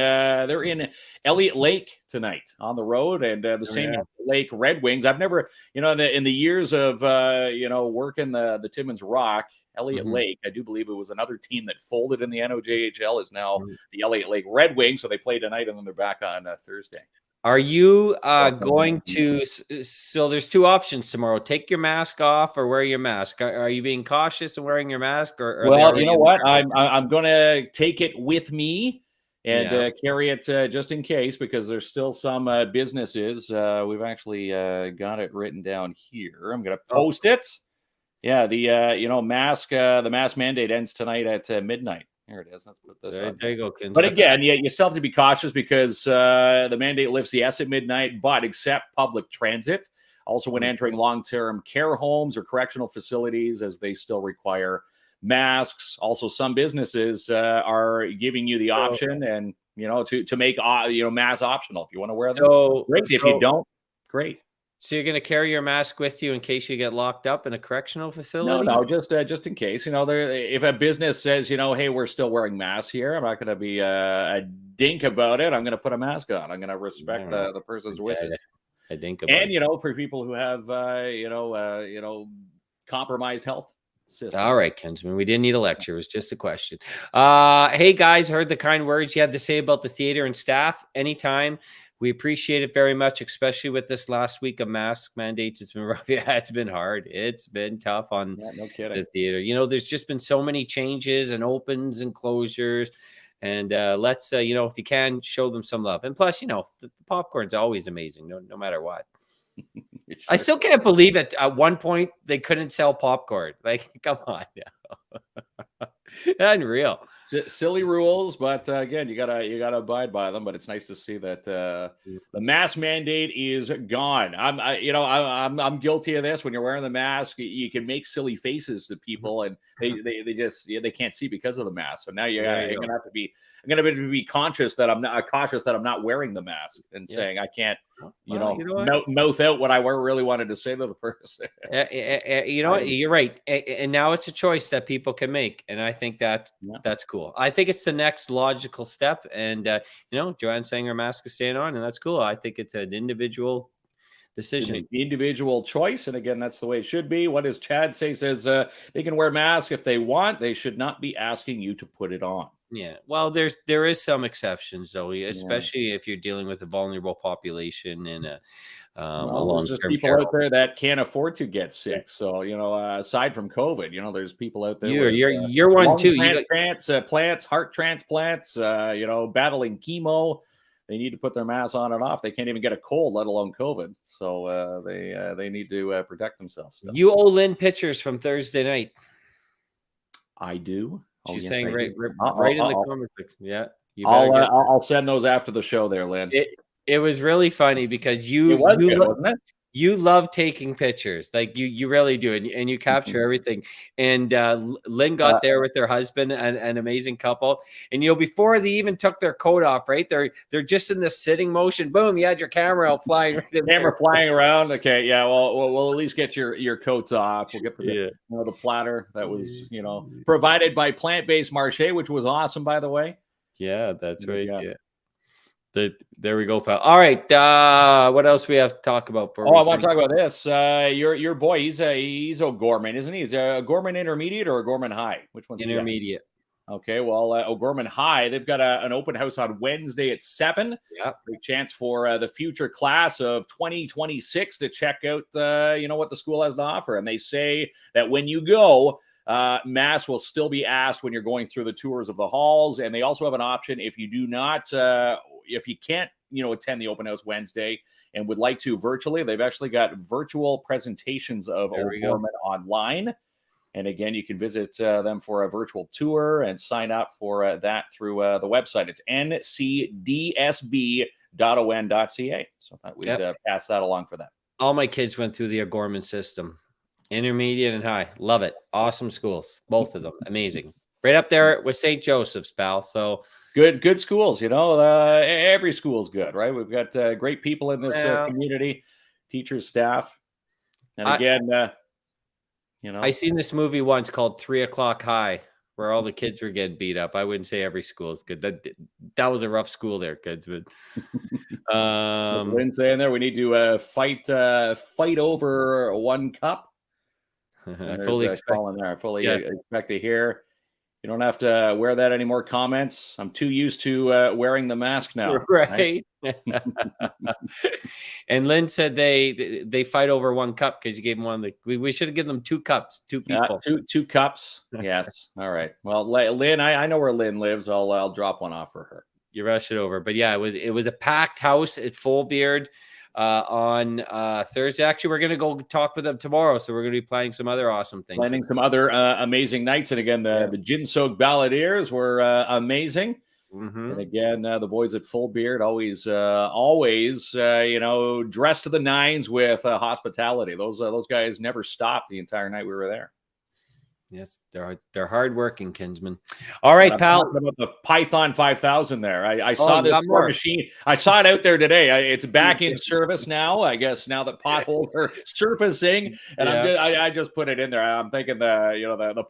Elliott Lake tonight on the road, and the same Lake Red Wings. I've never, in the years of working the Timmins Rock, Elliott Lake, I do believe it was another team that folded in the NOJHL, is now the Elliott Lake Red Wings. So they play tonight, and then they're back on Thursday. Are you going to? So there's two options tomorrow: take your mask off or wear your mask. Are you being cautious and wearing your mask? Or well, you know what? I'm going to take it with me and carry it just in case, because there's still some businesses. We've actually got it written down here. I'm going to post it. Yeah, the mask mandate ends tonight at midnight. There it is. Let's put this on. There you go, Ken. But again, you still have to be cautious because the mandate lifts, yes, at midnight, but except public transit. Also, when entering long-term care homes or correctional facilities, as they still require masks. Also, some businesses are giving you the option and, to make, masks optional. If you want to wear them, great. If you don't, great. So you're going to carry your mask with you in case you get locked up in a correctional facility? No, just in case. If a business says, hey, we're still wearing masks here, I'm not going to be a dink about it. I'm going to put a mask on. I'm going to respect the person's wishes. A dink about it. For people who have, compromised health systems. All right, Kinsman, we didn't need a lecture. It was just a question. Hey, guys, heard the kind words you had to say about the theater and staff. Anytime. We appreciate it very much, especially with this last week of mask mandates. It's been rough. Yeah, it's been hard. It's been tough on no kidding. The theater. There's just been so many changes and opens and closures. And let's, if you can, show them some love. And plus, the popcorn's always amazing, no matter what. Sure. I still can't believe it. At one point, they couldn't sell popcorn. Like, come on. Unreal. Silly rules, but again, you gotta abide by them. But it's nice to see that the mask mandate is gone. I'm guilty of this. When you're wearing the mask, you can make silly faces to people, and they can't see because of the mask. So now you're gonna have to be. I'm gonna be conscious that I'm not wearing the mask and saying I can't. Mouth out what I really wanted to say to the person. You're right. And now it's a choice that people can make. And I think that's cool. I think it's the next logical step. And, Joanne's saying her mask is staying on, and that's cool. I think it's an individual decision. It's an individual choice. And again, that's the way it should be. What does Chad say? Says they can wear masks if they want. They should not be asking you to put it on. Yeah, well, there is some exceptions though, especially if you're dealing with a vulnerable population and a long-term people out there that can't afford to get sick. So aside from COVID, there's people out there. You're one too. Plants, heart transplants. Battling chemo. they need to put their masks on and off. They can't even get a cold, let alone COVID. So they need to protect themselves. Still. You owe Lynn pictures from Thursday night. I do. She's yes, saying I right do. in the comment section. Yeah. I'll send those after the show there, Lynn. It was really funny because It was good, wasn't it? You love taking pictures, like you really do, and you capture everything. And Lynn got there with her husband, an amazing couple. And before they even took their coat off, right? They're just in the sitting motion. Boom! You had your camera out flying. Right flying around. Okay, yeah. Well, we'll at least get your coats off. We'll get the platter that was provided by Plant-Based Marché, which was awesome, by the way. Yeah, that's right. Yeah. There we go, pal. All right. What else we have to talk about? I want to talk about this. Your boy, he's O'Gorman, isn't he? Is a O'Gorman Intermediate or O'Gorman High? Which one's Intermediate? Okay, well, O'Gorman High, they've got an open house on Wednesday at 7. Yeah, big chance for the future class of 2026 to check out, what the school has to offer. And they say that when you go, mass will still be asked when you're going through the tours of the halls. And they also have an option if you do not, if you can't, attend the open house Wednesday and would like to virtually, they've actually got virtual presentations of O'Gorman online. And again, you can visit them for a virtual tour and sign up for that through the website. It's ncdsb.on.ca. So I thought we'd pass that along for them. All my kids went through the O'Gorman system, intermediate and high. Love it. Awesome schools, both of them. Amazing. Right up there with St. Joseph's, pal. So good schools. Every school's good, right? We've got great people in this community, teachers, staff, and again, I seen this movie once called 3 O'clock High, where all the kids were getting beat up. I wouldn't say every school is good. That was a rough school there, kids. But Lynn saying there, we need to fight over one cup. I fully expect to hear. You don't have to wear that anymore. Comments. I'm too used to wearing the mask now. Right. And Lynn said they fight over one cup because you gave them one. We should have given them 2 cups, 2 people. Two cups. Yes. All right. Well, Lynn, I know where Lynn lives. I'll drop one off for her. You rush it over. But yeah, it was a packed house at Full Beard on Thursday. Actually, we're going to go talk with them tomorrow. So we're going to be planning some other awesome things. Planning some other amazing nights. And again, the Gin Soak Balladeers were amazing. Mm-hmm. And again, the boys at Full Beard always dressed to the nines with hospitality. Those guys never stopped the entire night we were there. Yes, they're hardworking, Kinsman. All right, pal. About the Python 5000 there. I saw this machine. I saw it out there today. It's back in service now. I guess now that potholes are surfacing, and I just put it in there. I'm thinking the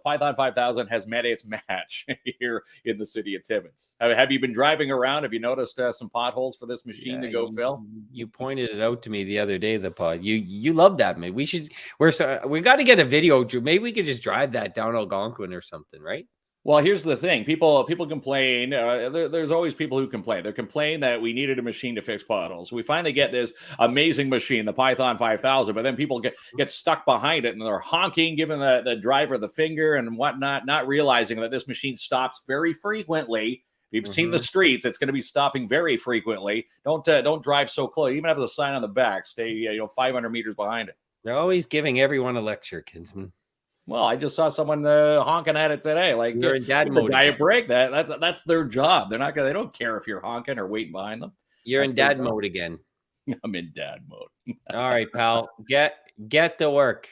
Python 5000 has met its match here in the city of Timmins. Have you been driving around? Have you noticed some potholes for this machine to go fill? You pointed it out to me the other day. The pod. You love that, man. We got to get a video, Drew. Maybe we could just drive that down Algonquin or something, right? Well, here's the thing. People complain. There's always people who complain. They complain that we needed a machine to fix potholes. We finally get this amazing machine, the Python 5000, but then people get stuck behind it and they're honking, giving the driver the finger and whatnot, not realizing that this machine stops very frequently. If you've seen the streets, it's going to be stopping very frequently. Don't drive so close. Even have the sign on the back. Stay 500 meters behind it. They're always giving everyone a lecture, Kinsman. Well, I just saw someone honking at it today. Like, you're in dad mode. Guy a break. That's their job. They don't care if you're honking or waiting behind them. You're in dad mode again. I'm in dad mode. All right, pal. Get to work.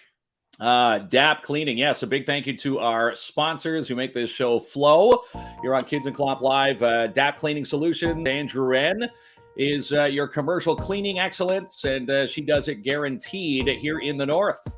DAP Cleaning. Yes, a big thank you to our sponsors who make this show flow. You're on Kids and Clop Live. DAP Cleaning Solutions. Andrew Wren is your commercial cleaning excellence, and she does it guaranteed here in the North.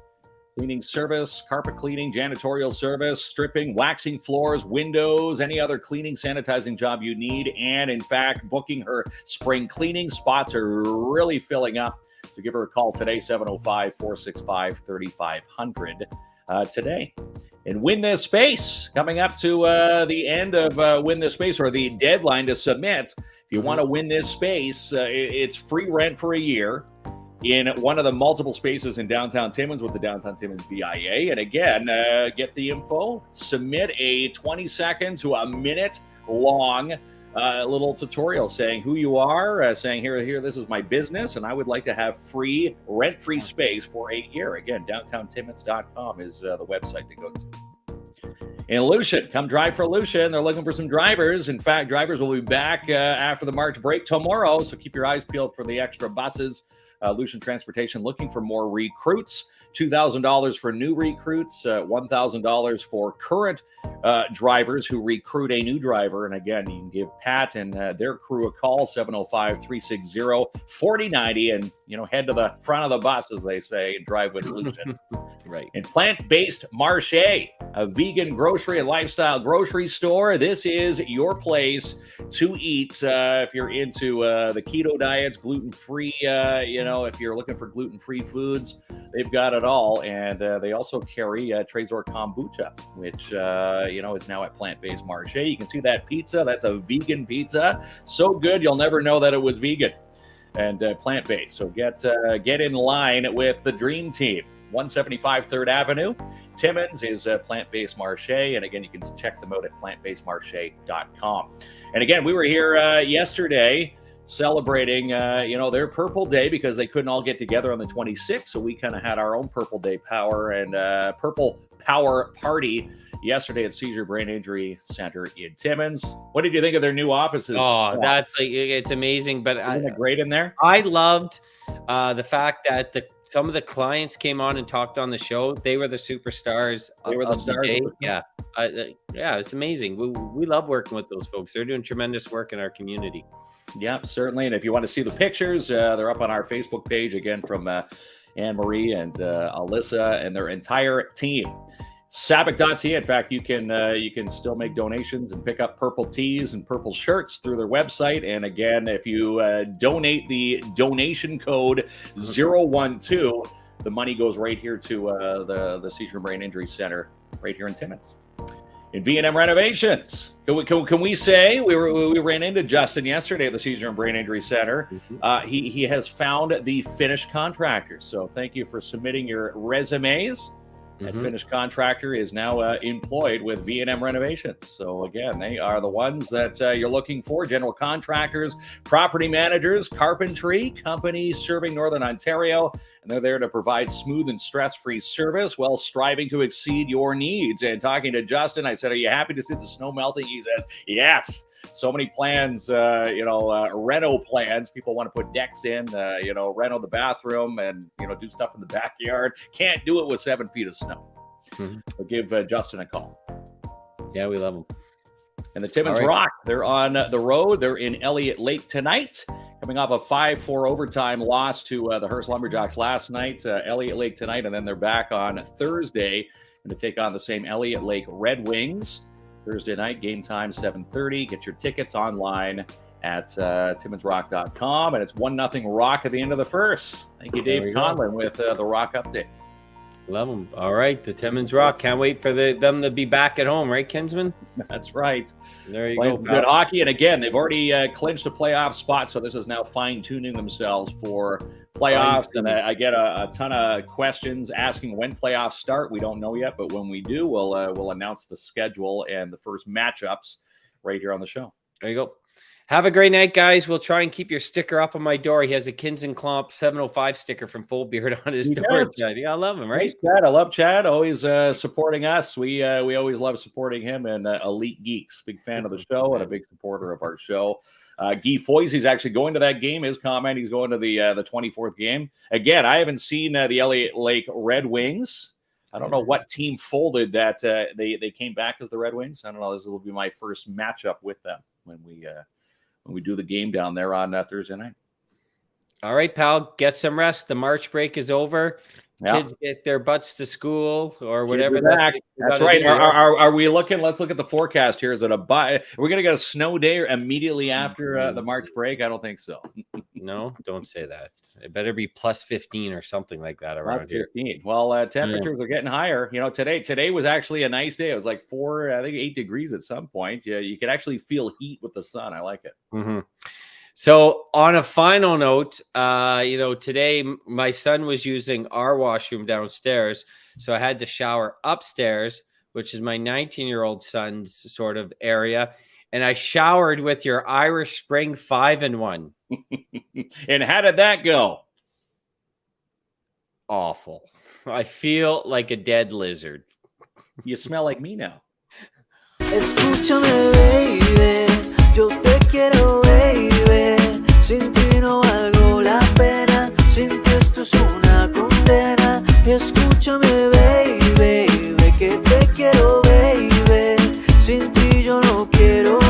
Cleaning service, carpet cleaning, janitorial service, stripping, waxing floors, windows, any other cleaning, sanitizing job you need. And in fact, booking her spring cleaning spots are really filling up. So give her a call today, 705-465-3500 today. And Win This Space, coming up to the end of Win This Space, or the deadline to submit. If you want to win this space, it's free rent for a year in one of the multiple spaces in downtown Timmins with the Downtown Timmins BIA. And again, get the info, submit a 20-second to a minute long a little tutorial saying who you are, saying here, this is my business, and I would like to have free, rent-free space for a year. Again, downtowntimmins.com is the website to go to. In Lucian, come drive for Lucian. They're looking for some drivers. In fact, drivers will be back after the March break tomorrow, so keep your eyes peeled for the extra buses. Lucian Transportation looking for more recruits. $2,000 for new recruits, $1,000 for current drivers who recruit a new driver. And again, you can give Pat and their crew a call, 705-360-4090, and head to the front of the bus, as they say, and drive with Lucian. Right. And Plant-Based Marché, a vegan grocery and lifestyle grocery store. This is your place to eat if you're into the keto diets, gluten-free, if you're looking for gluten-free foods, they've got it all. And they also carry Trésor Kombucha, which, is now at Plant-Based Marché. You can see that pizza. That's a vegan pizza. So good, you'll never know that it was vegan and plant-based. So get in line with the dream team. 175 3rd Avenue. Timmins is Plant-Based Marché. And again, you can check them out at plantbasedmarché.com. And again, we were here yesterday celebrating, their Purple Day, because they couldn't all get together on the 26th. So we kind of had our own Purple Day Power and Purple Power Party yesterday at Seizure Brain Injury Center in Timmins. What did you think of their new offices? Oh, that's it's amazing. But isn't it great in there? I loved the fact that some of the clients came on and talked on the show. They were the superstars. They were the stars. Yeah. It's amazing. We love working with those folks. They're doing tremendous work in our community. Yeah, certainly. And if you want to see the pictures, they're up on our Facebook page, again, from Anne-Marie and Alyssa and their entire team. Sabic.ca. In fact, you can still make donations and pick up purple tees and purple shirts through their website. And again, if you donate the donation code 012, the money goes right here to the Seizure and Brain Injury Center right here in Timmins. In V&M Renovations, can we say we ran into Justin yesterday at the Seizure and Brain Injury Center. He has found the finished contractor. So thank you for submitting your resumes. That finished contractor is now employed with V&M Renovations. So again, they are the ones that you're looking for: general contractors, property managers, carpentry companies serving Northern Ontario. And they're there to provide smooth and stress-free service while striving to exceed your needs. And talking to Justin, I said, "Are you happy to see the snow melting?" He says, "Yes." So many plans, reno plans. People want to put decks in, reno the bathroom and, do stuff in the backyard. Can't do it with 7 feet of snow. But give Justin a call. Yeah, we love them. And the Timmins Rock, they're on the road. They're in Elliott Lake tonight, coming off a 5-4 overtime loss to the Hearst Lumberjacks last night. Elliott Lake tonight, and then they're back on Thursday going to take on the same Elliott Lake Red Wings. Thursday night, game time, 7:30. Get your tickets online at timminsrock.com. And it's 1-0 Rock at the end of the first. Thank you, Dave Conlon, with the Rock update. Love them. All right, the Timmins Rock. Can't wait for them to be back at home, right, Kinsman? That's right. There you Playing go. good hockey. And again, they've already clinched a playoff spot, so this is now fine-tuning themselves for playoffs. And I get a ton of questions asking when playoffs start. We don't know yet, but when we do, we'll announce the schedule and the first matchups right here on the show. There you go. Have a great night, guys. We'll try and keep your sticker up on my door. He has a Kins and Klomp 705 sticker from Full Beard on his door. Yeah, I love him, right? Thanks, Chad. I love Chad. Always supporting us. We always love supporting him and Elite Geeks. Big fan of the show and a big supporter of our show. Guy Foisey's actually going to that game. His comment, he's going to the 24th game. Again, I haven't seen the Elliott Lake Red Wings. I don't know what team folded that they came back as the Red Wings. I don't know. This will be my first matchup with them when we do the game down there on Thursday night. All right, pal, get some rest. The March break is over. Yeah. Kids get their butts to school or whatever. That's right. Are we looking? Let's look at the forecast here. Is it we're going to get a snow day immediately after the March break? I don't think so. No, don't say that. It better be plus 15 or something like that around here. Well, temperatures are getting higher. Today was actually a nice day. It was like 8 degrees at some point. Yeah, you could actually feel heat with the sun. I like it. So on a final note, today my son was using our washroom downstairs. So I had to shower upstairs which is my 19-year-old son's sort of area. And I showered with your Irish Spring 5-in-1. And how did that go? Awful. I feel like a dead lizard. You smell like me now. Escúchame, baby, yo te quiero, baby. Sin ti no valgo la pena, sin ti esto es una condena. Escúchame, baby, que te quiero, baby. Sin ti yo no quiero.